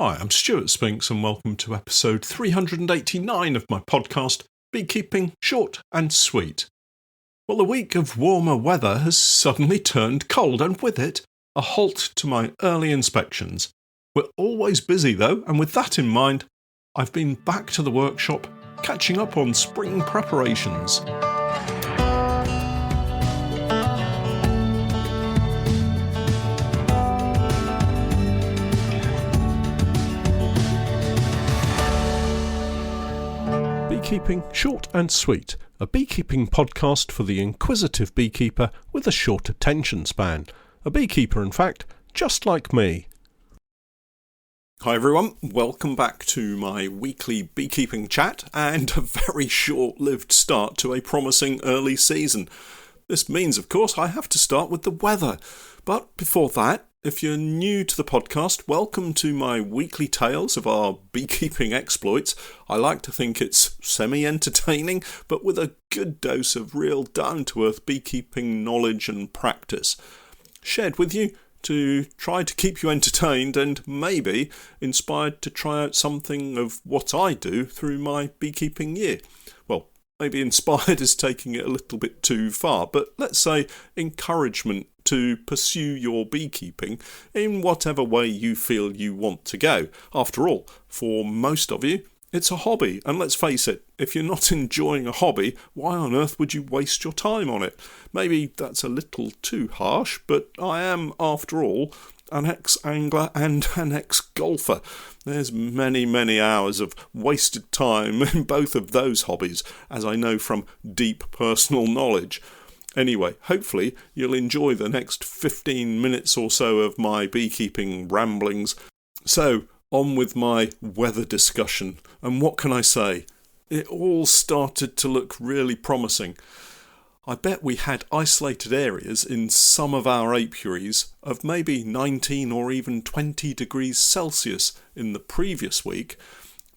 Hi, I'm Stewart Spinks and welcome to episode 389 of my podcast, Beekeeping Short and Sweet. Well, a week of warmer weather has suddenly turned cold and with it, a halt to my early inspections. We're always busy though, and with that in mind, I've been back to the workshop, catching up on spring preparations. Beekeeping Short and Sweet, a beekeeping podcast for the inquisitive beekeeper with a short attention span. A beekeeper, in fact, just like me. Hi everyone, welcome back to my weekly beekeeping chat and a very short-lived start to a promising early season. This means, of course, I have to start with the weather. But before that, if you're new to the podcast, welcome to my weekly tales of our beekeeping exploits. I like to think it's semi-entertaining, but with a good dose of real down-to-earth beekeeping knowledge and practice. Shared with you to try to keep you entertained and maybe inspired to try out something of what I do through my beekeeping year. Well, maybe inspired is taking it a little bit too far, but let's say encouragement to pursue your beekeeping in whatever way you feel you want to go. After all, for most of you, it's a hobby, and let's face it, if you're not enjoying a hobby, why on earth would you waste your time on it? Maybe that's a little too harsh, but I am, after all, an ex-angler and an ex-golfer. There's many hours of wasted time in both of those hobbies, as I know from deep personal knowledge. Anyway, hopefully you'll enjoy the next 15 minutes or so of my beekeeping ramblings. So, on with my weather discussion. And what can I say? It all started to look really promising. I bet we had isolated areas in some of our apiaries of maybe 19 or even 20 degrees Celsius in the previous week.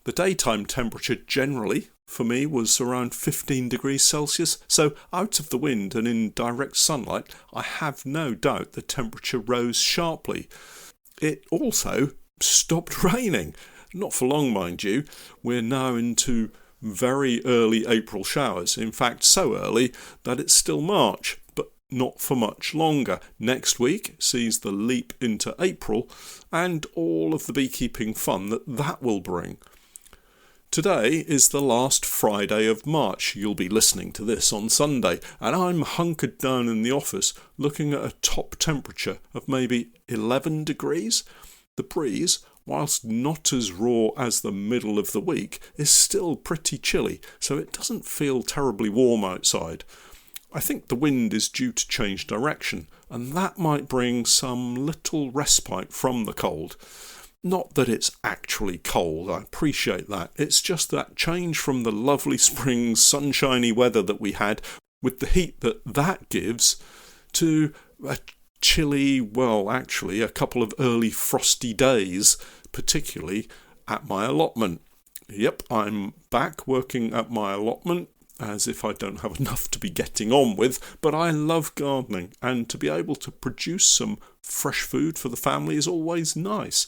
The daytime temperature generally, for me, was around 15 degrees Celsius, so out of the wind and in direct sunlight, I have no doubt the temperature rose sharply. It also stopped raining. Not for long, mind you. We're now into very early April showers. In fact, so early that it's still March, but not for much longer. Next week sees the leap into April and all of the beekeeping fun that will bring. Today is the last Friday of March. You'll be listening to this on Sunday, and I'm hunkered down in the office looking at a top temperature of maybe 11 degrees. The breeze, whilst not as raw as the middle of the week, is still pretty chilly, so it doesn't feel terribly warm outside. I think the wind is due to change direction, and that might bring some little respite from the cold. Not that it's actually cold, I appreciate that. It's just that change from the lovely spring sunshiny weather that we had, with the heat that gives, to a chilly, well, actually a couple of early frosty days, particularly at my allotment. Yep, I'm back working at my allotment, as if I don't have enough to be getting on with, but I love gardening, and to be able to produce some fresh food for the family is always nice.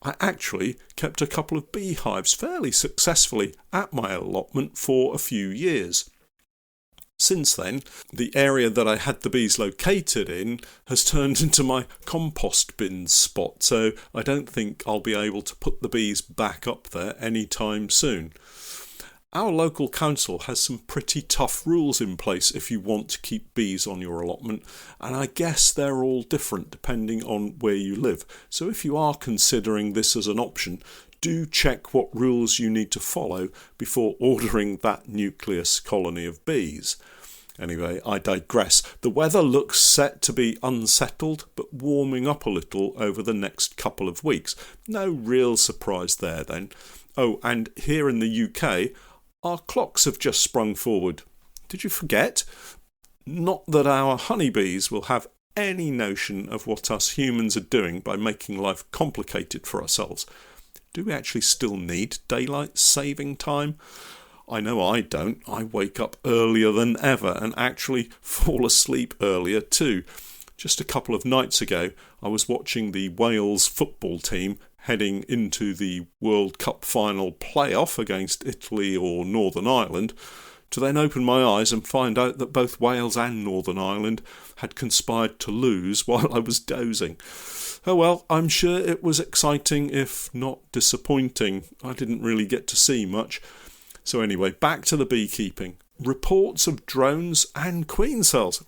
I actually kept a couple of beehives fairly successfully at my allotment for a few years. Since then, the area that I had the bees located in has turned into my compost bin spot, so I don't think I'll be able to put the bees back up there anytime soon. Our local council has some pretty tough rules in place if you want to keep bees on your allotment, and I guess they're all different depending on where you live. So if you are considering this as an option, do check what rules you need to follow before ordering that nucleus colony of bees. Anyway, I digress. The weather looks set to be unsettled, but warming up a little over the next couple of weeks. No real surprise there then. Oh, and here in the UK, our clocks have just sprung forward. Did you forget? Not that our honeybees will have any notion of what us humans are doing by making life complicated for ourselves. Do we actually still need daylight saving time? I know I don't. I wake up earlier than ever and actually fall asleep earlier too. Just a couple of nights ago, I was watching the Wales football team heading into the World Cup final playoff against Italy or Northern Ireland, to then open my eyes and find out that both Wales and Northern Ireland had conspired to lose while I was dozing. Oh well, I'm sure it was exciting, if not disappointing. I didn't really get to see much. So anyway, back to the beekeeping. Reports of drones and queen cells,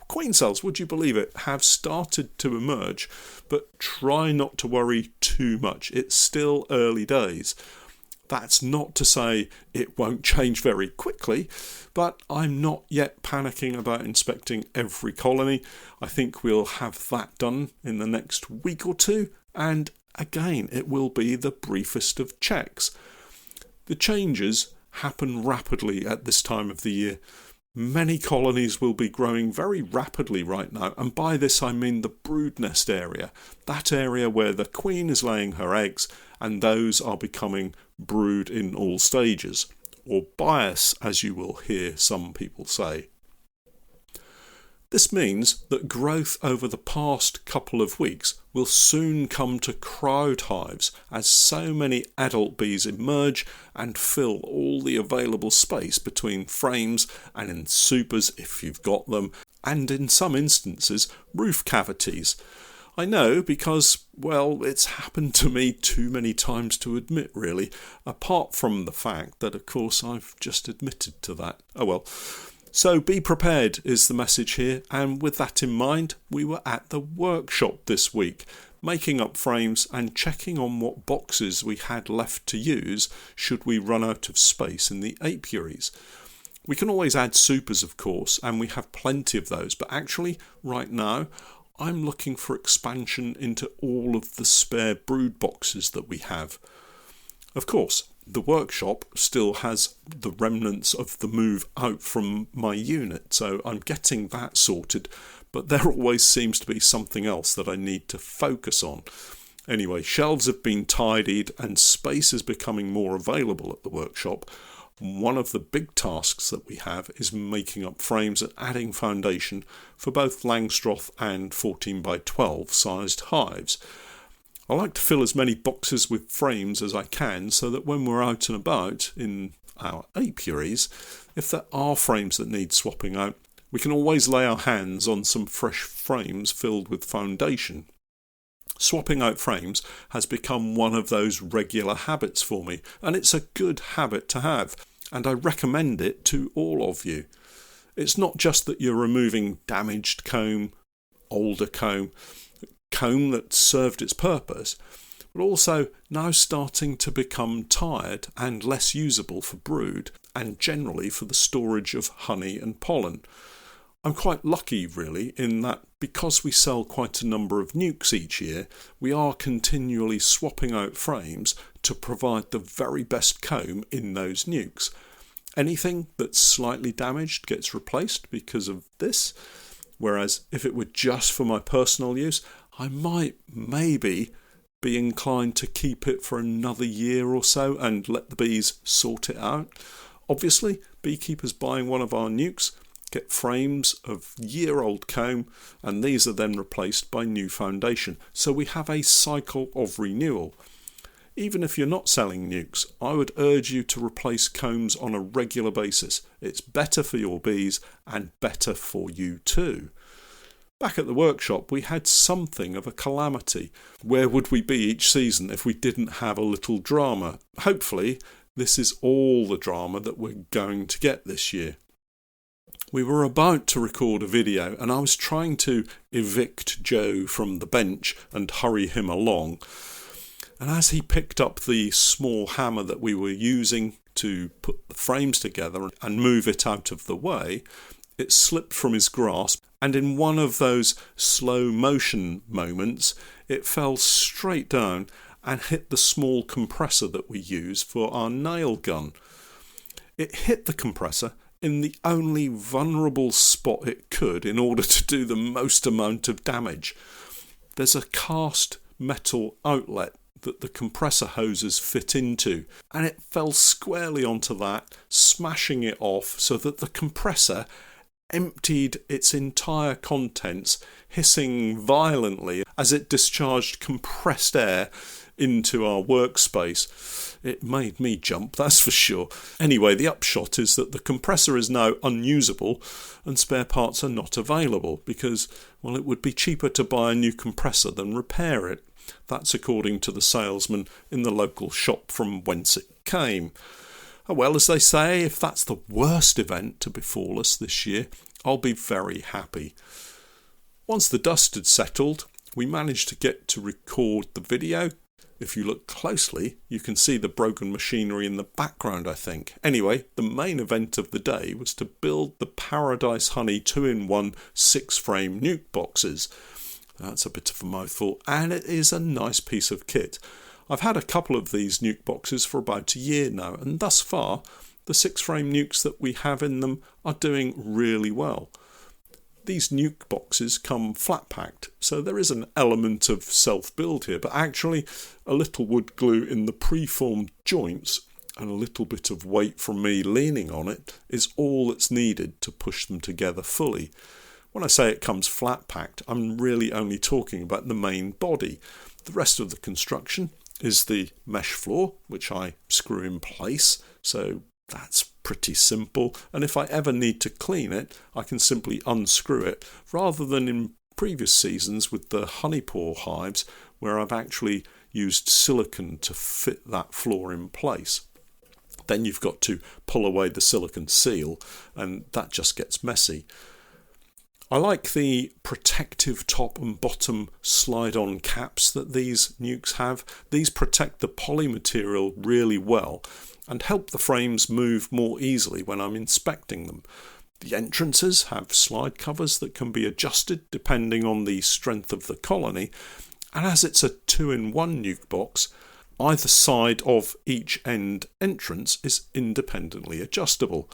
would you believe it, have started to emerge, but try not to worry too much. It's still early days. That's not to say it won't change very quickly, but I'm not yet panicking about inspecting every colony. I think we'll have that done in the next week or two, and again, it will be the briefest of checks. The changes happen rapidly at this time of the year. Many colonies will be growing very rapidly right now, and by this I mean the brood nest area, that area where the queen is laying her eggs and those are becoming brood in all stages, or bias, as you will hear some people say. This means that growth over the past couple of weeks will soon come to crowd hives as so many adult bees emerge and fill all the available space between frames and in supers if you've got them, and in some instances roof cavities. I know because, well, it's happened to me too many times to admit really, apart from the fact that of course I've just admitted to that. Oh well. So be prepared is the message here, and with that in mind, we were at the workshop this week, making up frames and checking on what boxes we had left to use should we run out of space in the apiaries. We can always add supers, of course, and we have plenty of those, but actually, right now, I'm looking for expansion into all of the spare brood boxes that we have. Of course, the workshop still has the remnants of the move out from my unit, so I'm getting that sorted, but there always seems to be something else that I need to focus on. Anyway, shelves have been tidied and space is becoming more available at the workshop. One of the big tasks that we have is making up frames and adding foundation for both Langstroth and 14 by 12 sized hives. I like to fill as many boxes with frames as I can so that when we're out and about in our apiaries, if there are frames that need swapping out, we can always lay our hands on some fresh frames filled with foundation. Swapping out frames has become one of those regular habits for me, and it's a good habit to have, and I recommend it to all of you. It's not just that you're removing damaged comb, older comb that served its purpose, but also now starting to become tired and less usable for brood and generally for the storage of honey and pollen. I'm quite lucky really in that because we sell quite a number of nukes each year, we are continually swapping out frames to provide the very best comb in those nukes. Anything that's slightly damaged gets replaced because of this, whereas if it were just for my personal use, I might maybe be inclined to keep it for another year or so and let the bees sort it out. Obviously, beekeepers buying one of our nukes get frames of year-old comb, and these are then replaced by new foundation. So we have a cycle of renewal. Even if you're not selling nukes, I would urge you to replace combs on a regular basis. It's better for your bees and better for you too. Back at the workshop, we had something of a calamity. Where would we be each season if we didn't have a little drama? Hopefully, this is all the drama that we're going to get this year. We were about to record a video and I was trying to evict Joe from the bench and hurry him along. And as he picked up the small hammer that we were using to put the frames together and move it out of the way, it slipped from his grasp, and in one of those slow motion moments, it fell straight down and hit the small compressor that we use for our nail gun. It hit the compressor in the only vulnerable spot it could in order to do the most amount of damage. There's a cast metal outlet that the compressor hoses fit into, and it fell squarely onto that, smashing it off so that the compressor emptied its entire contents, hissing violently as it discharged compressed air into our workspace. It made me jump, that's for sure. Anyway, the upshot is that the compressor is now unusable and spare parts are not available because, well, it would be cheaper to buy a new compressor than repair it. That's according to the salesman in the local shop from whence it came. Oh, well, as they say, if that's the worst event to befall us this year, I'll be very happy. Once the dust had settled, we managed to get to record the video. If you look closely, you can see the broken machinery in the background, I think. Anyway, the main event of the day was to build the Paradise Honey 2-in-1 6-frame nuke boxes. That's a bit of a mouthful, and it is a nice piece of kit. I've had a couple of these nuke boxes for about a year now, and thus far, the 6-frame nukes that we have in them are doing really well. These nuke boxes come flat packed, so there is an element of self-build here, but actually a little wood glue in the preformed joints and a little bit of weight from me leaning on it is all that's needed to push them together fully. When I say it comes flat packed, I'm really only talking about the main body. The rest of the construction is the mesh floor, which I screw in place, so that's pretty simple, and if I ever need to clean it, I can simply unscrew it, rather than in previous seasons with the honey pour hives, where I've actually used silicone to fit that floor in place. Then you've got to pull away the silicone seal, and that just gets messy. I like the protective top and bottom slide-on caps that these nukes have. These protect the poly material really well and help the frames move more easily when I'm inspecting them. The entrances have slide covers that can be adjusted depending on the strength of the colony, and as it's a 2-in-1 nuke box, either side of each end entrance is independently adjustable.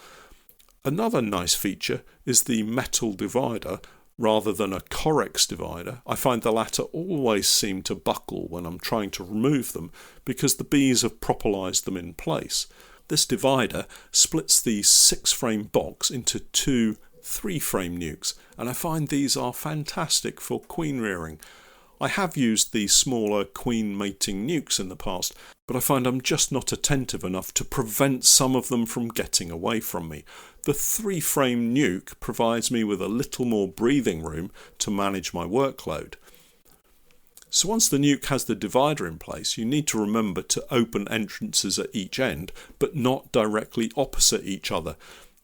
Another nice feature is the metal divider rather than a Corex divider. I find the latter always seem to buckle when I'm trying to remove them because the bees have propolized them in place. This divider splits the 6-frame box into 2 3-frame nukes, and I find these are fantastic for queen rearing. I have used the smaller queen mating nukes in the past, but I find I'm just not attentive enough to prevent some of them from getting away from me. The 3-frame nuke provides me with a little more breathing room to manage my workload. So once the nuke has the divider in place, you need to remember to open entrances at each end, but not directly opposite each other.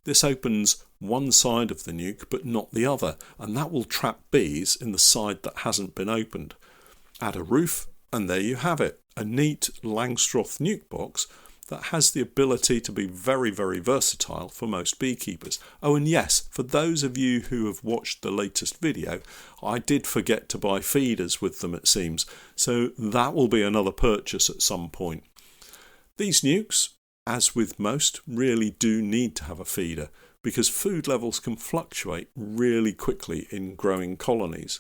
This opens one side of the nuke but not the other, and that will trap bees in the side that hasn't been opened. Add a roof and there you have it, a neat Langstroth nuke box that has the ability to be very, very versatile for most beekeepers. Oh, and yes, for those of you who have watched the latest video, I did forget to buy feeders with them, it seems, so that will be another purchase at some point. These nukes, as with most, really do need to have a feeder because food levels can fluctuate really quickly in growing colonies.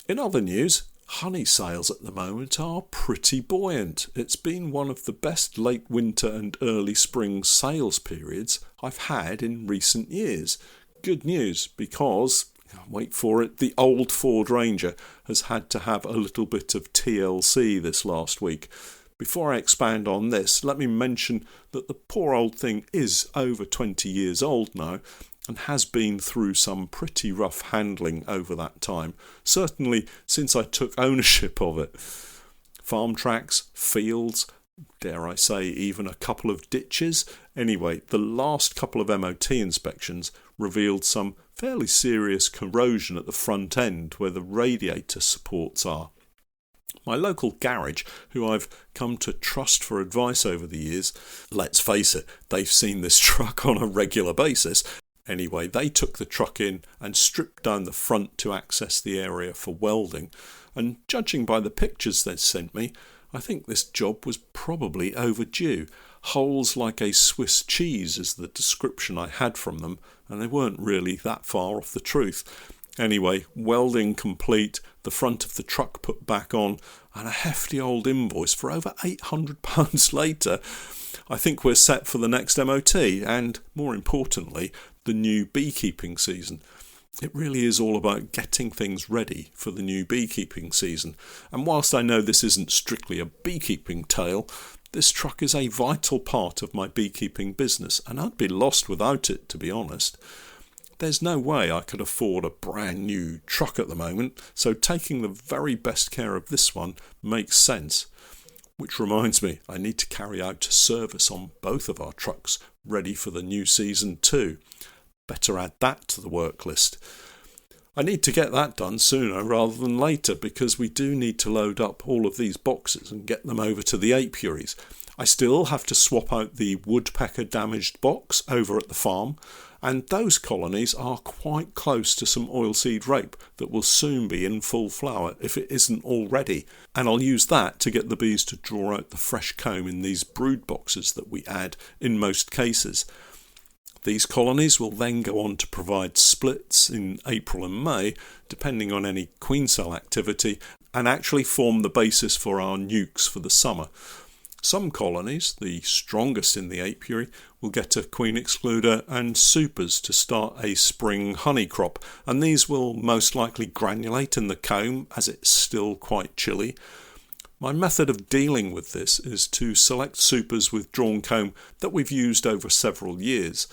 In other news, honey sales at the moment are pretty buoyant. It's been one of the best late winter and early spring sales periods I've had in recent years. Good news because, wait for it, the old Ford Ranger has had to have a little bit of TLC this last week. Before I expand on this, let me mention that the poor old thing is over 20 years old now and has been through some pretty rough handling over that time, certainly since I took ownership of it. Farm tracks, fields, dare I say even a couple of ditches. Anyway, the last couple of MOT inspections revealed some fairly serious corrosion at the front end where the radiator supports are. My local garage, who I've come to trust for advice over the years, let's face it, they've seen this truck on a regular basis. Anyway, they took the truck in and stripped down the front to access the area for welding, and judging by the pictures they sent me, I think this job was probably overdue. Holes like a Swiss cheese is the description I had from them, and they weren't really that far off the truth. Anyway, welding complete, the front of the truck put back on, and a hefty old invoice for over £800 later. I think we're set for the next MOT, and more importantly, the new beekeeping season. It really is all about getting things ready for the new beekeeping season. And whilst I know this isn't strictly a beekeeping tale, this truck is a vital part of my beekeeping business, and I'd be lost without it, to be honest. There's no way I could afford a brand new truck at the moment, so taking the very best care of this one makes sense. Which reminds me, I need to carry out a service on both of our trucks, ready for the new season too. Better add that to the work list. I need to get that done sooner rather than later, because we do need to load up all of these boxes and get them over to the apiaries. I still have to swap out the woodpecker damaged box over at the farm, and those colonies are quite close to some oilseed rape that will soon be in full flower if it isn't already, and I'll use that to get the bees to draw out the fresh comb in these brood boxes that we add in most cases. These colonies will then go on to provide splits in April and May, depending on any queen cell activity, and actually form the basis for our nukes for the summer. Some colonies, the strongest in the apiary, will get a queen excluder and supers to start a spring honey crop, and these will most likely granulate in the comb as it's still quite chilly. My method of dealing with this is to select supers with drawn comb that we've used over several years.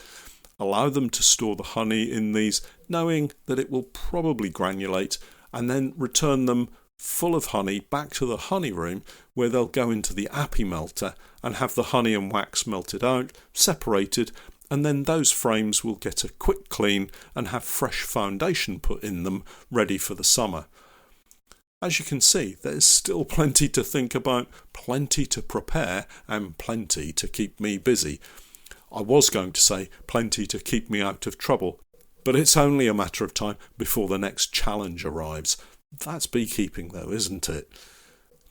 Allow them to store the honey in these, knowing that it will probably granulate, and then return them full of honey back to the honey room, where they'll go into the api melter and have the honey and wax melted out, separated, and then those frames will get a quick clean and have fresh foundation put in them, ready for the summer. As you can see, there's still plenty to think about, plenty to prepare, and plenty to keep me busy. I was going to say plenty to keep me out of trouble, but it's only a matter of time before the next challenge arrives. That's beekeeping though, isn't it?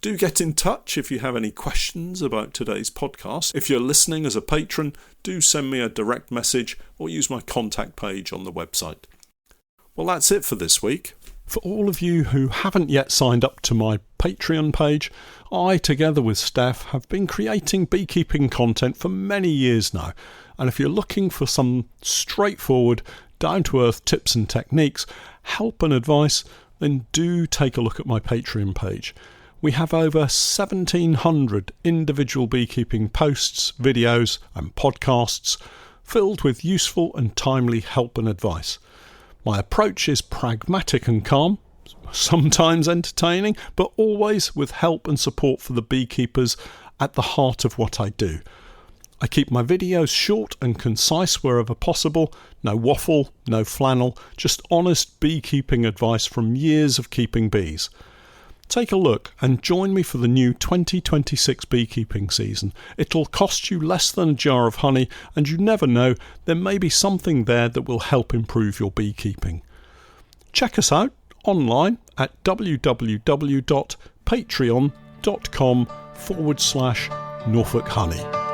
Do get in touch if you have any questions about today's podcast. If you're listening as a patron, do send me a direct message or use my contact page on the website. Well, that's it for this week. For all of you who haven't yet signed up to my Patreon page, I, together with Steph, have been creating beekeeping content for many years now. And if you're looking for some straightforward, down-to-earth tips and techniques, help and advice, then do take a look at my Patreon page. We have over 1,700 individual beekeeping posts, videos and podcasts filled with useful and timely help and advice. My approach is pragmatic and calm, sometimes entertaining, but always with help and support for the beekeepers at the heart of what I do. I keep my videos short and concise wherever possible, no waffle, no flannel, just honest beekeeping advice from years of keeping bees. Take a look and join me for the new 2026 beekeeping season. It'll cost you less than a jar of honey, and you never know, there may be something there that will help improve your beekeeping. Check us out online at www.patreon.com/Norfolk Honey.